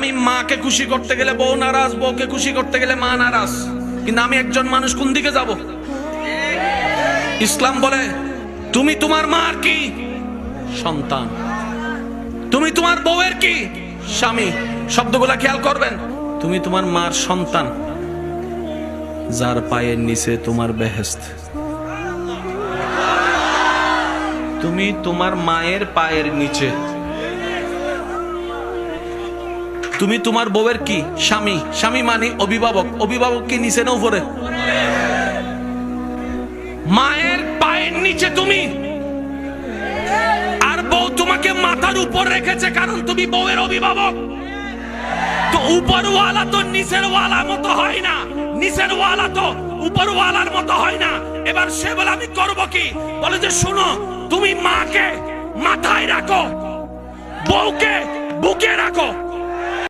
আমি মাকে খুশি করতে গেলে বউ নারাজ, বউকে খুশি করতে গেলে মা নারাজ। কিন্তু আমি একজন মানুষ, কোন দিকে যাব? ইসলাম বলে তুমি তোমার মার কি সন্তান, তুমি তোমার বউয়ের কি স্বামী। শব্দগুলা খেয়াল করবেন। তুমি তোমার মার সন্তান, যার পায়ের নিচে তোমার বেহেশত। তুমি তোমার মায়ের পায়ের নিচে। তুমি তোমার বউয়ের কি স্বামী। স্বামী মানে অভিভাবক। অভিভাবক কি নিচে না উপরে? মায়ের পায়ের নিচে তুমি, আর বউ তোমাকে মাথার উপর রেখেছে, কারণ তুমি বউয়ের অভিভাবক। তো উপরওয়ালা তো নিচের ওয়ালা মতো হয় না, নিচের ওয়ালা তো উপরওয়ালার মতো হয় না। এবার সে বলে আমি করব কি? বলে যে শোনো, তুমি মাকে মাথায় রাখো, বউকে বুকে রাখো।